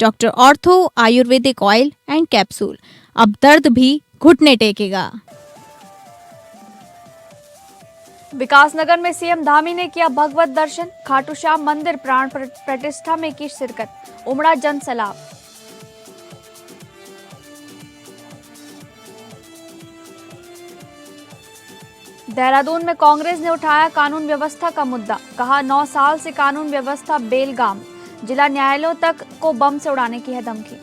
Doctor ortho Ayurvedic oil and capsule. अब दर्द भी घुटने टेकेगा। विकासनगर में सीएम धामी ने किया भगवत दर्शन। खाटू श्याम मंदिर प्राण प्रतिष्ठा में की शिरकत। उमड़ा जन सैलाब। देहरादून में कांग्रेस ने उठाया कानून व्यवस्था का मुद्दा। कहा 9 साल से कानून व्यवस्था बेलगाम। जिला न्यायालयों तक को बम से उड़ाने की है धमकी।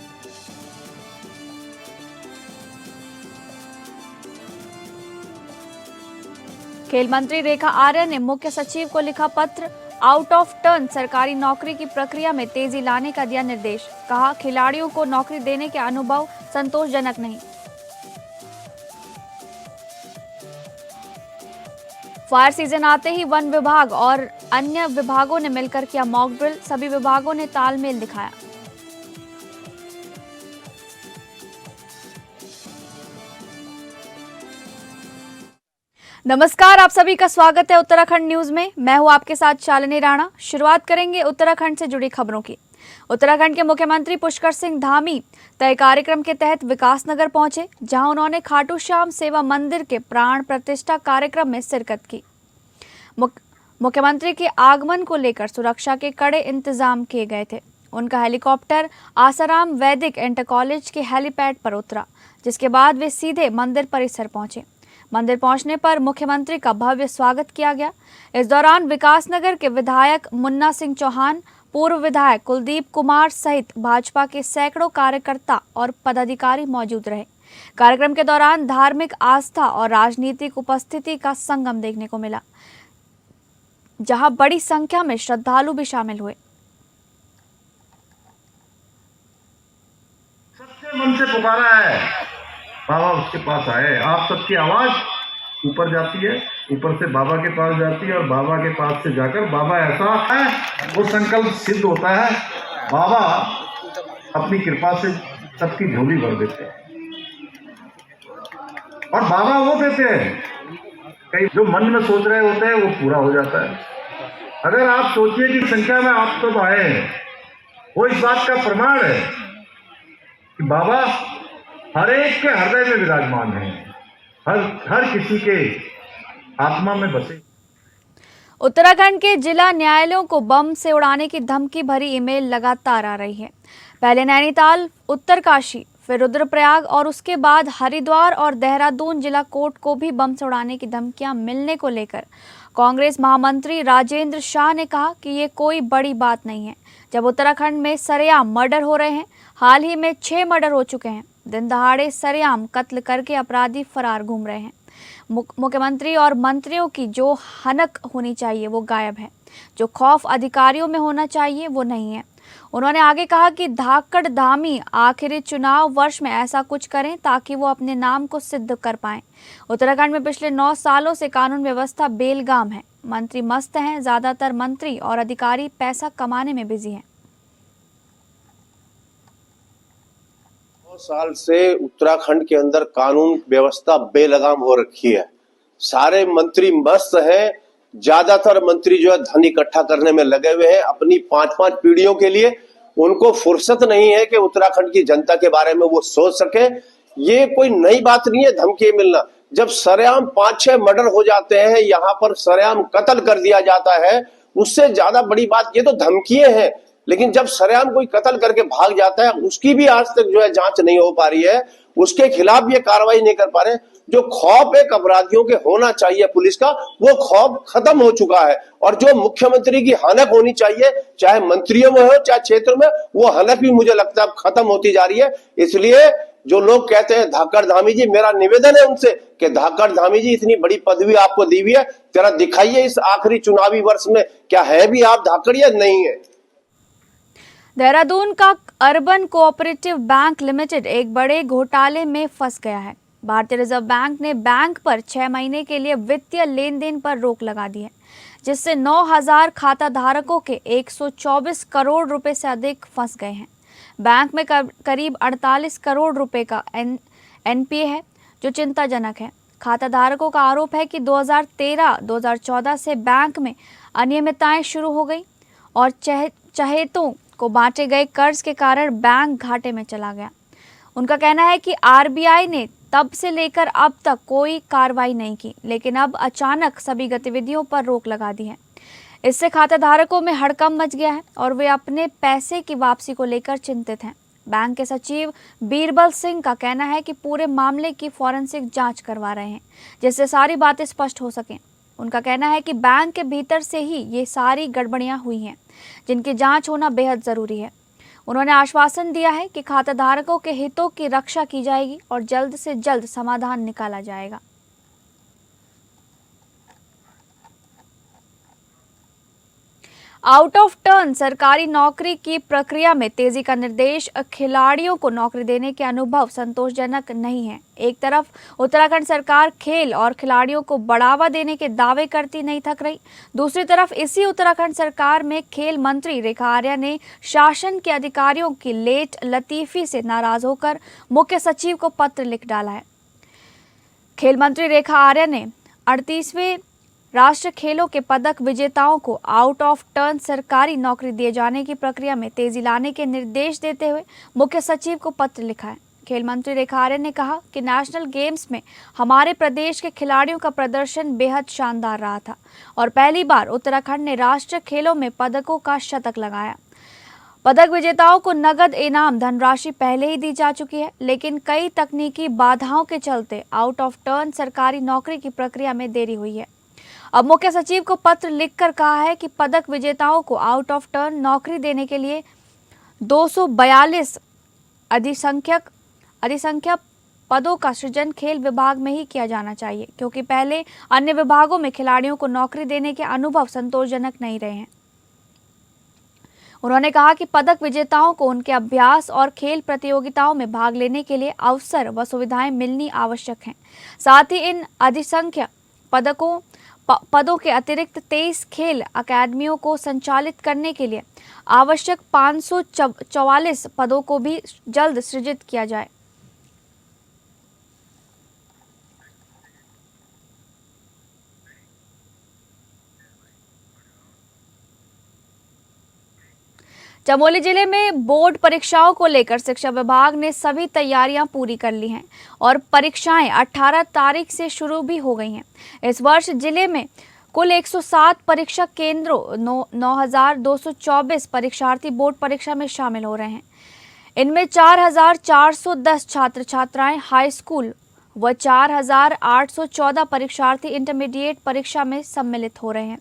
खेल मंत्री रेखा आर्य ने मुख्य सचिव को लिखा पत्र। आउट ऑफ टर्न सरकारी नौकरी की प्रक्रिया में तेजी लाने का दिया निर्देश। कहा खिलाड़ियों को नौकरी देने के अनुभव संतोषजनक नहीं। फायर सीजन आते ही वन विभाग और अन्य विभागों ने मिलकर किया मॉक ड्रिल। सभी विभागों ने तालमेल दिखाया। नमस्कार, आप सभी का स्वागत है उत्तराखंड न्यूज में। मैं हूं आपके साथ शालिनी राणा। शुरुआत करेंगे उत्तराखंड से जुड़ी खबरों की। उत्तराखंड के मुख्यमंत्री पुष्कर सिंह धामी तय कार्यक्रम के तहत विकासनगर पहुंचे, जहां उन्होंने खाटू श्याम सेवा मंदिर के प्राण प्रतिष्ठा कार्यक्रम में शिरकत की। मुख्यमंत्री के आगमन को लेकर सुरक्षा के कड़े इंतजाम किए गए थे। उनका हेलीकॉप्टर आसाराम वैदिक इंटर कॉलेज के हेलीपैड पर उतरा, जिसके बाद वे सीधे मंदिर परिसर पहुंचे। मंदिर पहुंचने पर मुख्यमंत्री का भव्य स्वागत किया गया। इस दौरान विकासनगर के विधायक मुन्ना सिंह चौहान, पूर्व विधायक कुलदीप कुमार सहित भाजपा के सैकड़ों कार्यकर्ता और पदाधिकारी मौजूद रहे। कार्यक्रम के दौरान धार्मिक आस्था और राजनीतिक उपस्थिति का संगम देखने को मिला, जहां बड़ी संख्या में श्रद्धालु भी शामिल हुए। सच्चे मन से पुकारा है, बाबा उसके पास आए। आप सबकी आवाज ऊपर जाती है, ऊपर से बाबा के पास जाती है और बाबा के पास से जाकर बाबा ऐसा है वो संकल्प सिद्ध होता है। बाबा अपनी कृपा से सबकी झोली भर देते हैं और बाबा वो देते हैं कई जो मन में सोच रहे होते हैं वो पूरा हो जाता है। अगर आप सोचिए कि संख्या में आप सब आए हैं, वो इस बात का प्रमाण है कि बाबा हर एक के हृदय में विराजमान है, हर किसी के आत्मा में बसे। उत्तराखंड के जिला न्यायालयों को बम से उड़ाने की धमकी भरी ईमेल लगातार आ रही है। पहले नैनीताल, उत्तरकाशी, फिर रुद्रप्रयाग और उसके बाद हरिद्वार और देहरादून जिला कोर्ट को भी बम से उड़ाने की धमकियां मिलने को लेकर कांग्रेस महामंत्री राजेंद्र शाह ने कहा कि ये कोई बड़ी बात नहीं है, जब उत्तराखंड में सरेआम मर्डर हो रहे हैं। हाल ही में 6 मर्डर हो चुके हैं। दिन दहाड़े सरेआम कत्ल करके अपराधी फरार घूम रहे हैं। मुख्यमंत्री और मंत्रियों की जो हनक होनी चाहिए वो गायब है, जो खौफ अधिकारियों में होना चाहिए वो नहीं है। उन्होंने आगे कहा कि धाकड़ धामी आखिरी चुनाव वर्ष में ऐसा कुछ करें ताकि वो अपने नाम को सिद्ध कर पाएं। उत्तराखंड में पिछले 9 सालों से कानून व्यवस्था बेलगाम है। मंत्री मस्त हैं, ज्यादातर मंत्री और अधिकारी पैसा कमाने में बिजी हैं। 9 साल से उत्तराखंड के अंदर कानून व्यवस्था बेलगाम हो रखी है। सारे मंत्री मस्त हैं, ज्यादातर मंत्री जो है धन इकट्ठा करने में लगे हुए हैं अपनी 5-5 पीढ़ियों के लिए। उनको फुर्सत नहीं है कि उत्तराखंड की जनता के बारे में वो सोच सके। ये कोई नई बात नहीं है धमकी मिलना। जब सरेआम 5-6 मर्डर हो जाते हैं, यहाँ पर सरेआम कत्ल कर दिया जाता है, उससे ज्यादा बड़ी बात ये तो धमकियां हैं। लेकिन जब सरेआम कोई कत्ल करके भाग जाता है, उसकी भी आज तक जो है जांच नहीं हो पा रही है, उसके खिलाफ ये कार्रवाई नहीं कर पा रहे। जो खौफ एक अपराधियों के होना चाहिए पुलिस का, वो खौफ खत्म हो चुका है। और जो मुख्यमंत्री की हनक होनी चाहिए, चाहे मंत्रियों में हो चाहे क्षेत्र में, वो हनक भी मुझे लगता है अब खत्म होती जा रही है। इसलिए जो लोग कहते हैं धाकड़ धामी जी, मेरा निवेदन है उनसे कि धाकड़ धामी जी, इतनी बड़ी पदवी आपको दी हुई है, जरा दिखाइए इस आखिरी चुनावी वर्ष में क्या है भी आप धाकड़ या नहीं है। देहरादून का अर्बन कोऑपरेटिव बैंक लिमिटेड एक बड़े घोटाले में फंस गया है। भारतीय रिजर्व बैंक ने बैंक पर 6 महीने के लिए वित्तीय लेन देन पर रोक लगा दी है, जिससे 9,000 खाता धारकों के 124 करोड़ रुपए से अधिक फंस गए हैं। बैंक में करीब 48 करोड़ रुपए का एनपीए है, जो चिंताजनक है। खाता धारकों का आरोप है कि 2013-2014 से बैंक में अनियमितताएं शुरू हो गई और चहेतों को बांटे गए कर्ज के कारण बैंक घाटे में चला गया। उनका कहना है कि आरबीआई ने तब से लेकर अब तक कोई कार्रवाई नहीं की, लेकिन अब अचानक सभी गतिविधियों पर रोक लगा दी है। इससे खाताधारकों में हड़कंप मच गया है और वे अपने पैसे की वापसी को लेकर चिंतित हैं। बैंक के सचिव बीरबल सिंह का कहना है कि पूरे मामले की फॉरेंसिक जांच करवा रहे हैं, जिससे सारी बातें स्पष्ट हो सकें। उनका कहना है कि बैंक के भीतर से ही ये सारी गड़बड़ियां हुई हैं, जिनकी जांच होना बेहद जरूरी है। उन्होंने आश्वासन दिया है कि खाताधारकों के हितों की रक्षा की जाएगी और जल्द से जल्द समाधान निकाला जाएगा। आउट ऑफ टर्न सरकारी नौकरी की प्रक्रिया में तेजी का निर्देश खिलाड़ियों को नौकरी देने के अनुभव संतोषजनक नहीं है। एक तरफ उत्तराखंड सरकार खेल और खिलाड़ियों को बढ़ावा देने के दावे करती नहीं थक रही, दूसरी तरफ इसी उत्तराखंड सरकार में खेल मंत्री रेखा आर्या ने शासन के अधिकारियों की लेट लतीफी से नाराज होकर मुख्य सचिव को पत्र लिख डाला है। खेल मंत्री रेखा आर्या ने 38वें राष्ट्रीय खेलों के पदक विजेताओं को आउट ऑफ टर्न सरकारी नौकरी दिए जाने की प्रक्रिया में तेजी लाने के निर्देश देते हुए मुख्य सचिव को पत्र लिखा है। खेल मंत्री रेखा आर्या ने कहा कि नेशनल गेम्स में हमारे प्रदेश के खिलाड़ियों का प्रदर्शन बेहद शानदार रहा था और पहली बार उत्तराखंड ने राष्ट्रीय खेलों में पदकों का शतक लगाया। पदक विजेताओं को नगद इनाम धनराशि पहले ही दी जा चुकी है, लेकिन कई तकनीकी बाधाओं के चलते आउट ऑफ टर्न सरकारी नौकरी की प्रक्रिया में देरी हुई है। अब मुख्य सचिव को पत्र लिखकर कहा है कि पदक विजेताओं को आउट ऑफ टर्न नौकरी देने के लिए 242 अधिसंख्यक पदों का सृजन खेल विभाग में ही किया जाना चाहिए, क्योंकि पहले अन्य विभागों में खिलाड़ियों को नौकरी देने के अनुभव संतोषजनक नहीं रहे हैं। उन्होंने कहा कि पदक विजेताओं को उनके अभ्यास और खेल प्रतियोगिताओं में भाग लेने के लिए अवसर व सुविधाएं मिलनी आवश्यक हैं। साथ ही इन अधिसंख्यक पदों के अतिरिक्त 23 खेल अकादमियों को संचालित करने के लिए आवश्यक 544 पदों को भी जल्द सृजित किया जाए। चमोली जिले में बोर्ड परीक्षाओं को लेकर शिक्षा विभाग ने सभी तैयारियां पूरी कर ली हैं और परीक्षाएं 18 तारीख से शुरू भी हो गई हैं। इस वर्ष जिले में कुल 107 परीक्षा केंद्रों 9,224 परीक्षार्थी बोर्ड परीक्षा में शामिल हो रहे हैं। इनमें 4,410 छात्र छात्राएं हाई स्कूल व 4,814 परीक्षार्थी इंटरमीडिएट परीक्षा में सम्मिलित हो रहे हैं।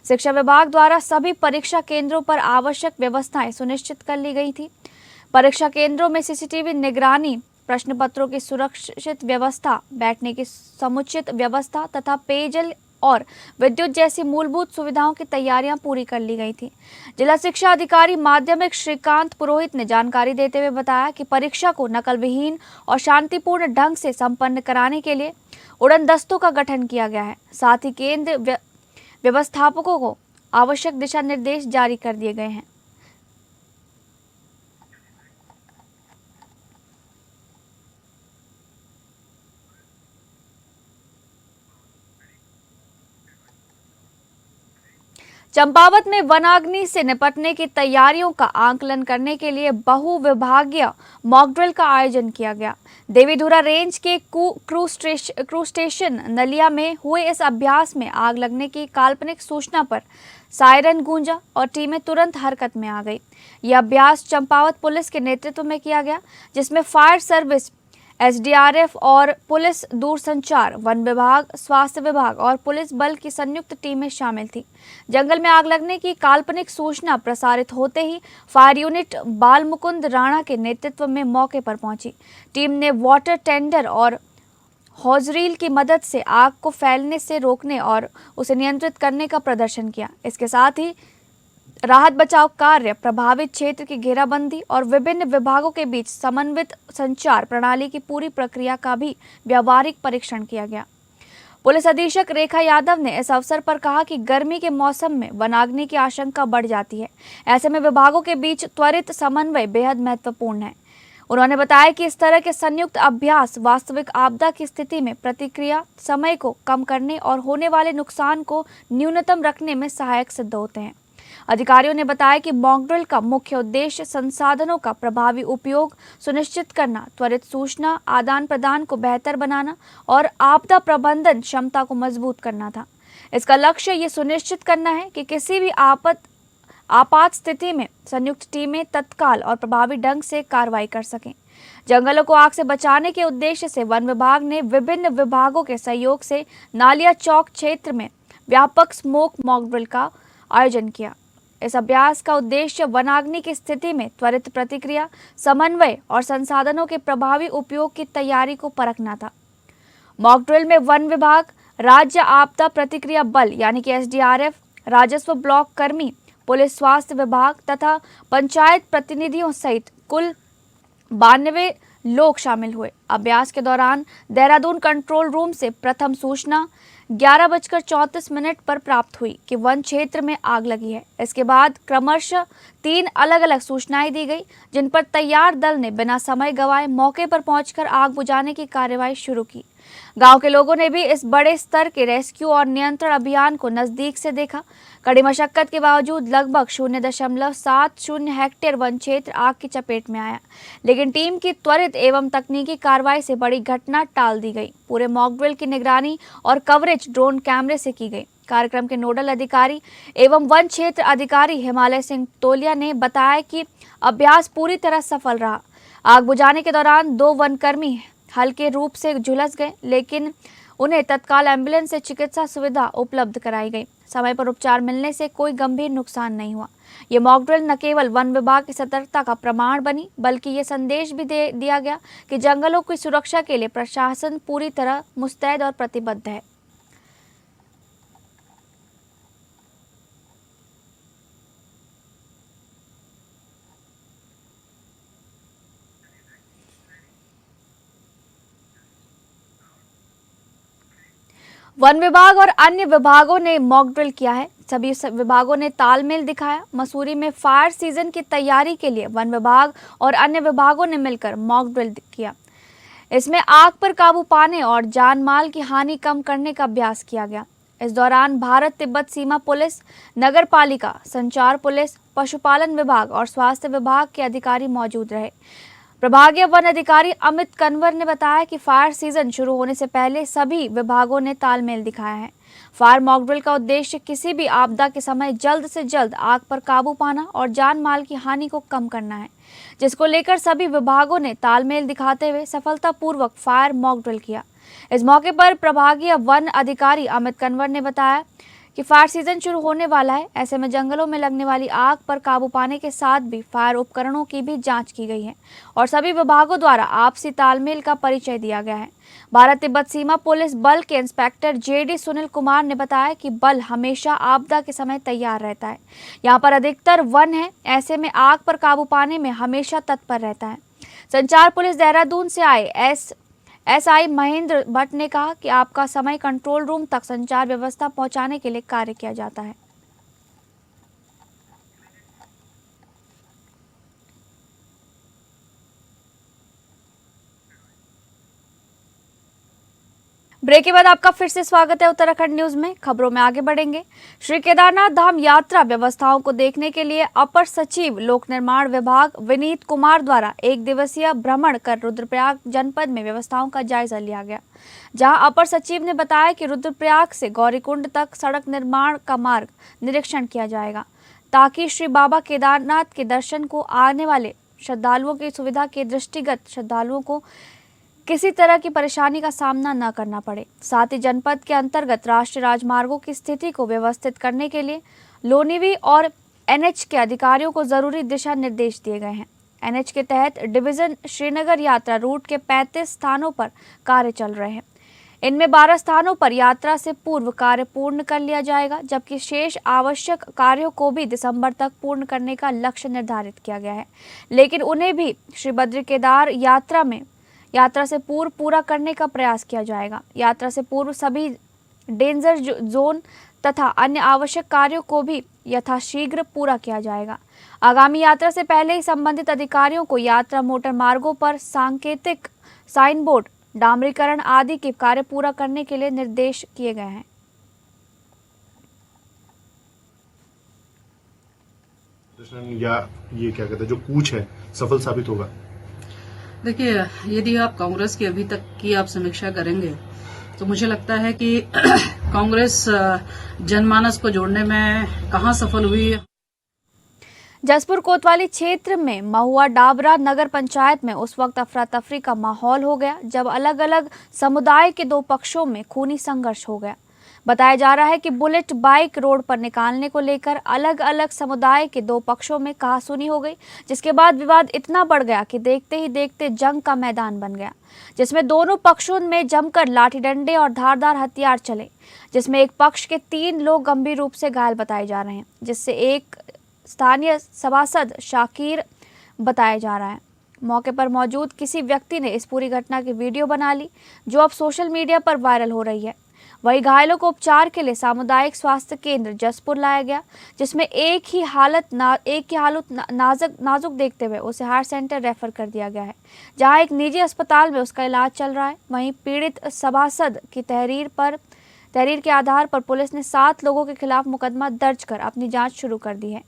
शिक्षा विभाग द्वारा सभी परीक्षा केंद्रों पर आवश्यक व्यवस्थाएं सुनिश्चित कर ली गई थी। परीक्षा केंद्रों में सीसीटीवी निगरानी, प्रश्न पत्रों की सुरक्षित व्यवस्था, बैठने की समुचित व्यवस्था तथा पेयजल और विद्युत जैसी मूलभूत सुविधाओं की तैयारियां पूरी कर ली गई थी। जिला शिक्षा अधिकारी माध्यमिक श्रीकांत पुरोहित ने जानकारी देते हुए बताया कि परीक्षा को नकल विहीन और शांतिपूर्ण ढंग से संपन्न कराने के लिए उड़न दस्तों का गठन किया गया है। साथ ही केंद्र व्यवस्थापकों को आवश्यक दिशा निर्देश जारी कर दिए गए हैं। चंपावत में वनाग्नि से निपटने की तैयारियों का आकलन करने के लिए बहुविभागीय मॉक ड्रिल का आयोजन किया गया। देवीधुरा रेंज के क्रू स्टेशन नलिया में हुए इस अभ्यास में आग लगने की काल्पनिक सूचना पर सायरन गूंजा और टीमें तुरंत हरकत में आ गई। यह अभ्यास चंपावत पुलिस के नेतृत्व में किया गया, जिसमें फायर सर्विस, एसडीआरएफ और पुलिस दूरसंचार, वन विभाग, स्वास्थ्य विभाग और पुलिस बल की संयुक्त टीमें शामिल थी। जंगल में आग लगने की काल्पनिक सूचना प्रसारित होते ही फायर यूनिट बालमुकुंद राणा के नेतृत्व में मौके पर पहुंची। टीम ने वाटर टेंडर और हॉजरील की मदद से आग को फैलने से रोकने और उसे नियंत्रित करने का प्रदर्शन किया। इसके साथ ही राहत बचाव कार्य, प्रभावित क्षेत्र की घेराबंदी और विभिन्न विभागों के बीच समन्वित संचार प्रणाली की पूरी प्रक्रिया का भी व्यावहारिक परीक्षण किया गया। पुलिस अधीक्षक रेखा यादव ने इस अवसर पर कहा कि गर्मी के मौसम में वनाग्नि की आशंका बढ़ जाती है। ऐसे में विभागों के बीच त्वरित समन्वय बेहद महत्वपूर्ण है। उन्होंने बताया कि इस तरह के संयुक्त अभ्यास वास्तविक आपदा की स्थिति में प्रतिक्रिया समय को कम करने और होने वाले नुकसान को न्यूनतम रखने में सहायक सिद्ध होते हैं। अधिकारियों ने बताया कि मॉक ड्रिल का मुख्य उद्देश्य संसाधनों का प्रभावी उपयोग सुनिश्चित करना, त्वरित सूचना आदान प्रदान को बेहतर बनाना और आपदा प्रबंधन क्षमता को मजबूत करना था। इसका लक्ष्य ये सुनिश्चित करना है कि किसी भी आपात स्थिति में संयुक्त टीमें तत्काल और प्रभावी ढंग से कार्रवाई कर सकें। जंगलों को आग से बचाने के उद्देश्य से वन विभाग ने विभिन्न विभागों के सहयोग से नालिया चौक क्षेत्र में व्यापक स्मोक मॉक ड्रिल का आयोजन किया। इस अभ्यास का उद्देश्य वनाग्नि की स्थिति में त्वरित प्रतिक्रिया, समन्वय और संसाधनों के प्रभावी उपयोग की तैयारी को परखना था। मॉक ड्रिल में वन विभाग, राज्य आपदा प्रतिक्रिया बल यानी कि SDRF, राजस्व ब्लॉक कर्मी, पुलिस, स्वास्थ्य विभाग तथा पंचायत प्रतिनिधियों सहित कुल 92 लोग शामिल हुए। अभ्यास के दौरान देहरादून कंट्रोल रूम से प्रथम सूचना 11:34 पर प्राप्त हुई कि वन क्षेत्र में आग लगी है। इसके बाद क्रमशः 3 अलग अलग सूचनाएं दी गई, जिन पर तैयार दल ने बिना समय गंवाए मौके पर पहुंचकर आग बुझाने की कार्रवाई शुरू की। गांव के लोगों ने भी इस बड़े स्तर के रेस्क्यू और नियंत्रण अभियान को नजदीक से देखा। कड़ी मशक्कत के बावजूद लगभग 0.70 हेक्टेयर वन क्षेत्र आग की चपेट में आया, लेकिन टीम की त्वरित एवं तकनीकी कार्रवाई से बड़ी घटना टाल दी गई। पूरे मॉक ड्रिल की निगरानी और कवरेज ड्रोन कैमरे से की गई। कार्यक्रम के नोडल अधिकारी एवं वन क्षेत्र अधिकारी हिमालय सिंह तोलिया ने बताया कि अभ्यास पूरी तरह सफल रहा। आग बुझाने के दौरान 2 वनकर्मी हल्के रूप से झुलस गए, लेकिन उन्हें तत्काल एम्बुलेंस से चिकित्सा सुविधा उपलब्ध कराई गई। समय पर उपचार मिलने से कोई गंभीर नुकसान नहीं हुआ। ये मॉक ड्रिल न केवल वन विभाग की सतर्कता का प्रमाण बनी, बल्कि ये संदेश भी दिया गया कि जंगलों की सुरक्षा के लिए प्रशासन पूरी तरह मुस्तैद और प्रतिबद्ध है। वन विभाग और अन्य विभागों ने मॉक ड्रिल किया है। सभी विभागों ने तालमेल दिखाया। मसूरी में फायर सीजन की तैयारी के लिए वन विभाग और अन्य विभागों ने मिलकर मॉक ड्रिल किया। इसमें आग पर काबू पाने और जान माल की हानि कम करने का अभ्यास किया गया। इस दौरान भारत तिब्बत सीमा पुलिस, नगर पालिका, संचार पुलिस, पशुपालन विभाग और स्वास्थ्य विभाग के अधिकारी मौजूद रहे। प्रभागीय वन अधिकारी अमित कन्वर ने बताया कि फायर सीजन शुरू होने से पहले सभी विभागों ने तालमेल दिखाया है। फायर मॉक ड्रिल का उद्देश्य किसी भी आपदा के समय जल्द से जल्द आग पर काबू पाना और जान माल की हानि को कम करना है, जिसको लेकर सभी विभागों ने तालमेल दिखाते हुए सफलतापूर्वक फायर मॉक ड्रिल किया। इस मौके पर प्रभागीय वन अधिकारी अमित कन्वर ने बताया कि फायर सीजन शुरू होने वाला है। ऐसे में जंगलों में लगने वाली आग पर काबू पाने के साथ भी फायर उपकरणों की भी जांच की गई है और सभी विभागों द्वारा आपसी तालमेल का परिचय दिया गया है। भारत तिब्बत सीमा पुलिस बल के इंस्पेक्टर JD सुनील कुमार ने बताया कि बल हमेशा आपदा के समय तैयार रहता है। यहाँ पर अधिकतर वन है, ऐसे में आग पर काबू पाने में हमेशा तत्पर रहता है। संचार पुलिस देहरादून से आए SI महेंद्र भट्ट ने कहा कि आपका समय कंट्रोल रूम तक संचार व्यवस्था पहुंचाने के लिए कार्य किया जाता है। ब्रेक के बाद आपका फिर से स्वागत है उत्तराखंड न्यूज में। खबरों में आगे बढ़ेंगे। श्री केदारनाथ धाम यात्रा व्यवस्थाओं को देखने के लिए अपर सचिव लोक निर्माण विभाग विनीत कुमार द्वारा 1 दिवसीय भ्रमण कर रुद्रप्रयाग जनपद में व्यवस्थाओं का जायजा लिया गया, जहां अपर सचिव ने बताया कि रुद्रप्रयाग से गौरीकुंड तक सड़क निर्माण का मार्ग निरीक्षण किया जाएगा, ताकि श्री बाबा केदारनाथ के दर्शन को आने वाले श्रद्धालुओं की सुविधा के दृष्टिगत श्रद्धालुओं को किसी तरह की परेशानी का सामना न करना पड़े। साथ ही जनपद के अंतर्गत राष्ट्रीय राजमार्गों की स्थिति को व्यवस्थित करने के लिए लोनीवी और NH के अधिकारियों को जरूरी दिशा निर्देश दिए गए हैं। NH के तहत डिवीजन श्रीनगर यात्रा रूट के 35 स्थानों पर कार्य चल रहे हैं। इनमें 12 स्थानों पर यात्रा से पूर्व कार्य पूर्ण कर लिया जाएगा, जबकि शेष आवश्यक कार्यों को भी दिसंबर तक पूर्ण करने का लक्ष्य निर्धारित किया गया है, लेकिन उन्हें भी श्री बद्री केदार यात्रा से पूर्व पूरा करने का प्रयास किया जाएगा। यात्रा से पूर्व सभी डेंजर जोन तथा अन्य आवश्यक कार्यों को भी यथाशीघ्र पूरा किया जाएगा। आगामी यात्रा से पहले ही संबंधित अधिकारियों को यात्रा मोटर मार्गों पर सांकेतिक साइन बोर्ड, डामरीकरण आदि के कार्य पूरा करने के लिए निर्देश किए गए हैं। प्रदर्शन या ये क्या कहते हैं जो कूच है सफल साबित होगा? देखिए, यदि आप कांग्रेस की अभी तक की आप समीक्षा करेंगे तो मुझे लगता है कि कांग्रेस जनमानस को जोड़ने में कहाँ सफल हुई है। जसपुर कोतवाली क्षेत्र में महुआ डाबरा नगर पंचायत में उस वक्त अफरा तफरी का माहौल हो गया जब अलग अलग समुदाय के दो पक्षों में खूनी संघर्ष हो गया। बताया जा रहा है कि बुलेट बाइक रोड पर निकालने को लेकर अलग अलग समुदाय के दो पक्षों में कहासुनी हो गई, जिसके बाद विवाद इतना बढ़ गया कि देखते ही देखते जंग का मैदान बन गया, जिसमें दोनों पक्षों में जमकर लाठी डंडे और धारदार हथियार चले, जिसमें एक पक्ष के 3 लोग गंभीर रूप से घायल बताए जा रहे हैं, जिससे एक स्थानीय सभासद शाकिर बताया जा रहा है। मौके पर मौजूद किसी व्यक्ति ने इस पूरी घटना की वीडियो बना ली जो अब सोशल मीडिया पर वायरल हो रही है। वहीं घायलों को उपचार के लिए सामुदायिक स्वास्थ्य केंद्र जसपुर लाया गया, जिसमें एक ही हालत नाजुक देखते हुए उसे हार्ट सेंटर रेफर कर दिया गया है, जहां एक निजी अस्पताल में उसका इलाज चल रहा है। वहीं पीड़ित सभासद की तहरीर के आधार पर पुलिस ने 7 लोगों के खिलाफ मुकदमा दर्ज कर अपनी जांच शुरू कर दी है।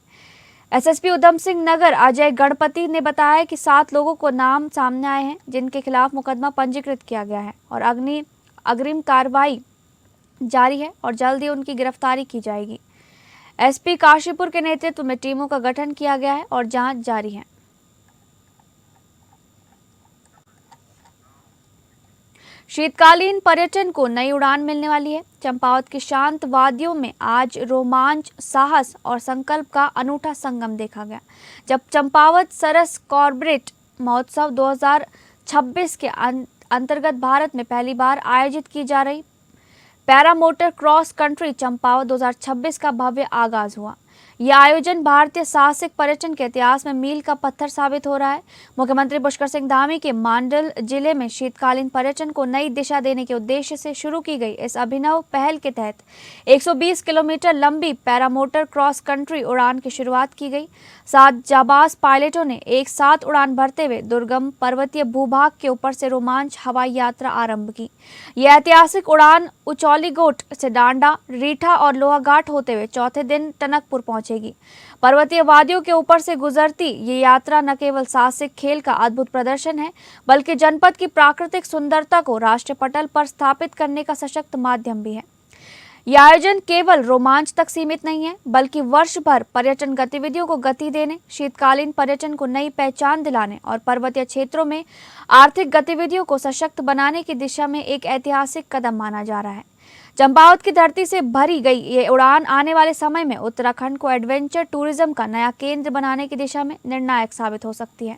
एसएसपी उधम सिंह नगर अजय गणपति ने बताया कि 7 लोगों को नाम सामने आए हैं जिनके खिलाफ मुकदमा पंजीकृत किया गया है और अग्रिम कार्रवाई जारी है और जल्द ही उनकी गिरफ्तारी की जाएगी। एसपी काशीपुर के नेतृत्व में टीमों का गठन किया गया है और जांच जारी है। शीतकालीन पर्यटन को नई उड़ान मिलने वाली है। चंपावत की शांत वादियों में आज रोमांच, साहस और संकल्प का अनूठा संगम देखा गया, जब चंपावत सरस कॉर्पोरेट महोत्सव 2026 के अंतर्गत भारत में पहली बार आयोजित की जा रही para motor cross country Champawat 2026 का भव्य आगाज हुआ। यह आयोजन भारतीय साहसिक पर्यटन के इतिहास में मील का पत्थर साबित हो रहा है। मुख्यमंत्री पुष्कर सिंह धामी के मांडल जिले में शीतकालीन पर्यटन को नई दिशा देने के उद्देश्य से शुरू की गई इस अभिनव पहल के तहत 120 किलोमीटर लंबी पैरामोटर क्रॉस कंट्री उड़ान की शुरुआत की गई। 7 जाबाज पायलटों ने एक साथ उड़ान भरते हुए दुर्गम पर्वतीय भूभाग के ऊपर से रोमांच हवाई यात्रा आरंभ की। यह ऐतिहासिक उड़ान उचौलीगोट से डांडा, रीठा और लोहाघाट होते हुए चौथे दिन टनकपुर पहुंचेगी। पर्वतीय वादियों के ऊपर से गुजरती ये यात्रा न केवल साहसिक खेल का अद्भुत प्रदर्शन है, बल्कि जनपद की प्राकृतिक सुंदरता को राष्ट्रीय पटल पर स्थापित करने का सशक्त माध्यम भी है। यह आयोजन केवल रोमांच तक सीमित नहीं है, बल्कि वर्ष भर पर्यटन गतिविधियों को गति देने, शीतकालीन पर्यटन को नई पहचान दिलाने और पर्वतीय क्षेत्रों में आर्थिक गतिविधियों को सशक्त बनाने की दिशा में एक ऐतिहासिक कदम माना जा रहा है। चंपावत की धरती से भरी गई ये उड़ान आने वाले समय में उत्तराखंड को एडवेंचर टूरिज्म का नया केंद्र बनाने की दिशा में निर्णायक साबित हो सकती है।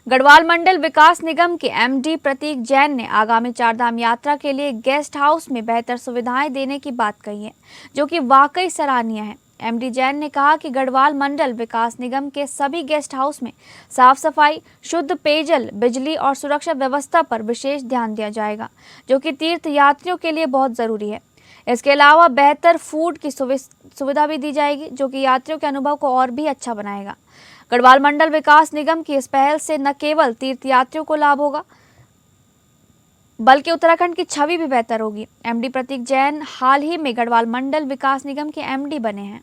गढ़वाल मंडल विकास निगम के एमडी प्रतीक जैन ने आगामी चारधाम यात्रा के लिए गेस्ट हाउस में बेहतर सुविधाएं देने की बात कही है, जो कि वाकई सराहनीय है। एमडी जैन ने कहा कि गढ़वाल मंडल विकास निगम के सभी गेस्ट हाउस में साफ सफाई, शुद्ध पेयजल, बिजली और सुरक्षा व्यवस्था पर विशेष ध्यान दिया जाएगा, जो कि तीर्थ यात्रियों के लिए बहुत जरूरी है। इसके अलावा बेहतर फूड की सुविधा भी दी जाएगी, जो कि यात्रियों के अनुभव को और भी अच्छा बनाएगा। गढ़वाल मंडल विकास निगम की इस पहल से न केवल तीर्थ यात्रियों को लाभ होगा, बल्कि उत्तराखंड की छवि भी बेहतर होगी। एमडी प्रतीक जैन हाल ही में गढ़वाल मंडल विकास निगम के एमडी बने हैं।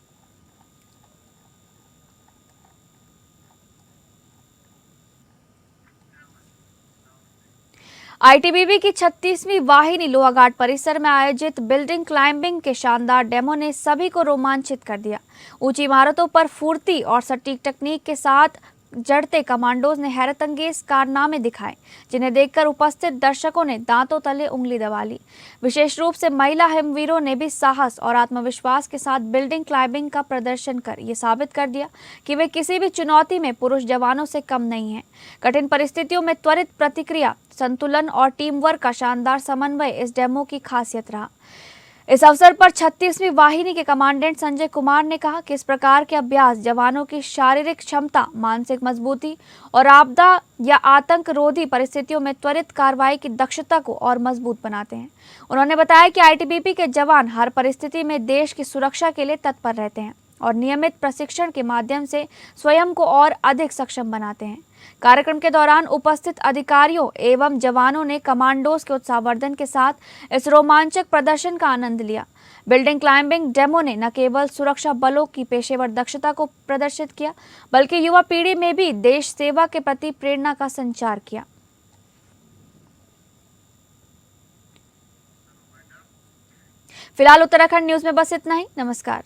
आईटीबीपी की 36वीं वाहिनी लोहाघाट परिसर में आयोजित बिल्डिंग क्लाइंबिंग के शानदार डेमो ने सभी को रोमांचित कर दिया। ऊंची इमारतों पर फुर्ती और सटीक तकनीक के साथ जड़ते कमांडोज ने हैरतअंगेज कारनामे दिखाए, जिन्हें देखकर उपस्थित दर्शकों ने दांतों तले उंगली दबा ली। विशेष रूप से महिला हिमवीरों ने भी साहस और आत्मविश्वास के साथ बिल्डिंग क्लाइंबिंग का प्रदर्शन कर ये साबित कर दिया कि वे किसी भी चुनौती में पुरुष जवानों से कम नहीं हैं। कठिन परिस्थितियों में त्वरित प्रतिक्रिया, संतुलन और टीम वर्क का शानदार समन्वय इस डेमो की खासियत रहा। इस अवसर पर 36वीं वाहिनी के कमांडेंट संजय कुमार ने कहा कि इस प्रकार के अभ्यास जवानों की शारीरिक क्षमता, मानसिक मजबूती और आपदा या आतंक रोधी परिस्थितियों में त्वरित कार्रवाई की दक्षता को और मजबूत बनाते हैं। उन्होंने बताया कि आईटीबीपी के जवान हर परिस्थिति में देश की सुरक्षा के लिए तत्पर रहते हैं और नियमित प्रशिक्षण के माध्यम से स्वयं को और अधिक सक्षम बनाते हैं। कार्यक्रम के दौरान उपस्थित अधिकारियों एवं जवानों ने कमांडोज के उत्साहवर्धन के साथ इस रोमांचक प्रदर्शन का आनंद लिया। बिल्डिंग क्लाइंबिंग डेमो ने न केवल सुरक्षा बलों की पेशेवर दक्षता को प्रदर्शित किया, बल्कि युवा पीढ़ी में भी देश सेवा के प्रति प्रेरणा का संचार किया। फिलहाल उत्तराखंड न्यूज में बस इतना ही। नमस्कार।